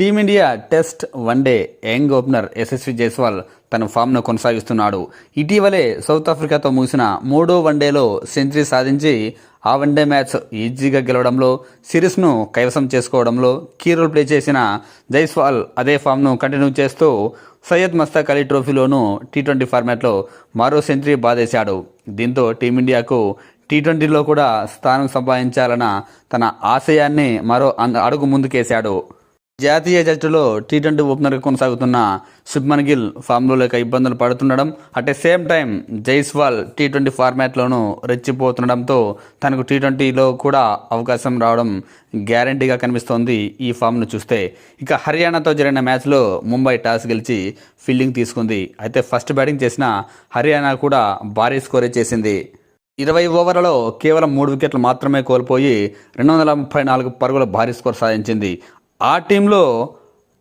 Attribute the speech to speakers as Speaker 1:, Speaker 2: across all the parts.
Speaker 1: Team India test one day young opener Yashasvi Jaiswal తన ఫామ్ను కొనసాగిస్తున్నాడు. ఇటీవలే south ఆఫ్రికాతో ముగిసిన మూడో వన్డేలో సెంచరీ సాధించి ఆ వన్డే మ్యాచ్ ఈజీగా గెలవడంలో, సిరీస్ను కైవసం చేసుకోవడంలో కీ రోల్ ప్లే చేసిన జైస్వాల్ అదే ఫామ్ను కంటిన్యూ చేస్తూ సయ్యద్ మస్తాక్ అలీ ట్రోఫీలోనూ టీ20 ఫార్మాట్లో మరో సెంచరీ బాదేశాడు. దీంతో టీమిండియాకు టీ20లో కూడా స్థానం సంపాదించాలన్న తన ఆశయాన్ని మరో అడుగు ముందుకేశాడు. జాతీయ జట్టులో టీ20 ఓపెనర్గా కొనసాగుతున్న శుభ్మన్ గిల్ ఫామ్లో లేక ఇబ్బందులు పడుతుండడం, at the same time Jaiswal టీ20 ఫార్మాట్లోనూ రెచ్చిపోతుండడంతో తనకు టీ20లో కూడా అవకాశం రావడం గ్యారంటీగా కనిపిస్తోంది ఈ ఫామ్ను చూస్తే. ఇక హర్యానాతో జరిగిన మ్యాచ్లో ముంబై టాస్ గెలిచి ఫీల్డింగ్ తీసుకుంది. అయితే ఫస్ట్ బ్యాటింగ్ చేసిన హర్యానా కూడా భారీ స్కోరే చేసింది. 20 ఓవర్లలో కేవలం 3 వికెట్లు మాత్రమే కోల్పోయి 234 పరుగుల భారీ స్కోర్ సాధించింది. ఆ టీంలో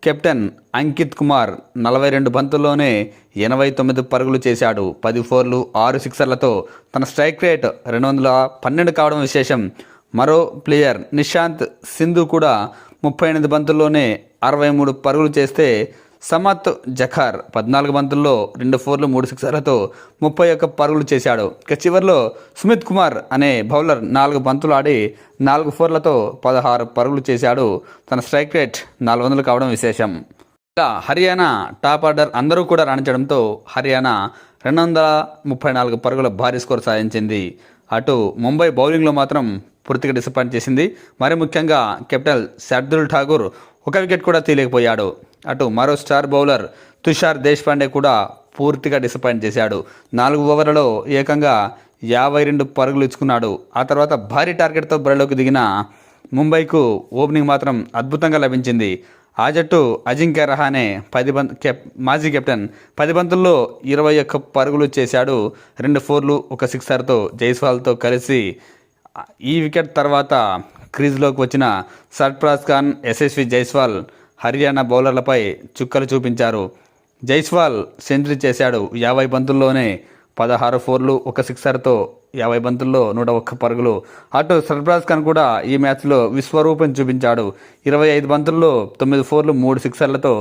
Speaker 1: కెప్టెన్ అంకిత్ కుమార్ 42 బంతుల్లోనే 89 పరుగులు చేశాడు. 10 ఫోర్లు 6 సిక్సర్లతో తన స్ట్రైక్ రేట్ 212 కావడం విశేషం. మరో ప్లేయర్ నిశాంత్ సింధు కూడా 38 బంతుల్లోనే 63 పరుగులు చేస్తే, సమత్ జఖార్ 14 బంతుల్లో 2 ఫోర్లు 3 సిక్సర్లతో 31 పరుగులు చేశాడు. ఇక చివరిలో సుమిత్ కుమార్ అనే బౌలర్ 4 బంతులు ఆడి 4 ఫోర్లతో 16 పరుగులు చేశాడు. తన స్ట్రైక్ రేట్ 400 కావడం విశేషం. ఇలా హర్యానా టాప్ ఆర్డర్ అందరూ కూడా రాణించడంతో హర్యానా 234 పరుగుల భారీ స్కోర్ సాధించింది. అటు ముంబై బౌలింగ్లో మాత్రం పూర్తిగా డిసప్పాయింట్ చేసింది. మరి ముఖ్యంగా కెప్టెన్ శార్దుల్ ఠాగూర్ 1 వికెట్ కూడా తీయలేకపోయాడు. అటు మరో స్టార్ బౌలర్ తుషార్ దేశ్పాండే కూడా పూర్తిగా డిసప్పాయింట్ చేశాడు. 4 ఓవర్లలో ఏకంగా 52 పరుగులు ఇచ్చుకున్నాడు. ఆ తర్వాత భారీ టార్గెట్తో బరిలోకి దిగిన ముంబైకు ఓపెనింగ్ మాత్రం అద్భుతంగా లభించింది. ఆ జట్టు అజింక్య రహానే మాజీ కెప్టెన్ 10 బంతుల్లో 21 పరుగులు చేశాడు. 2 ఫోర్లు 1 సిక్సర్తో జైస్వాల్తో కలిసి ఈ వికెట్ తర్వాత క్రీజ్లోకి వచ్చిన సర్ఫరాజ్ ఖాన్, యశస్వి జైస్వాల్ హర్యానా బౌలర్లపై చుక్కలు చూపించారు. జైస్వాల్ సెంచరీ చేశాడు. 50 బంతుల్లోనే 16 ఫోర్లు 1 సిక్సర్తో 50 బంతుల్లో 101 పరుగులు. అటు సర్ఫరాజ్ ఖాన్ కూడా ఈ మ్యాచ్లో విశ్వరూపం చూపించాడు. 25 బంతుల్లో 9 ఫోర్లు 3 సిక్సర్లతో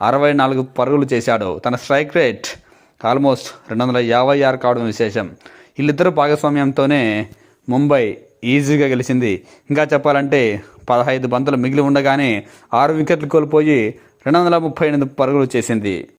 Speaker 1: 64 పరుగులు చేశాడు. తన స్ట్రైక్ రేట్ ఆల్మోస్ట్ 256 కావడం విశేషం. వీళ్ళిద్దరూ భాగస్వామ్యంతోనే ముంబై ఈజీగా గెలిచింది. ఇంకా చెప్పాలంటే 15 బంతులు మిగిలి ఉండగానే 6 వికెట్లు కోల్పోయి 238 పరుగులు చేసింది.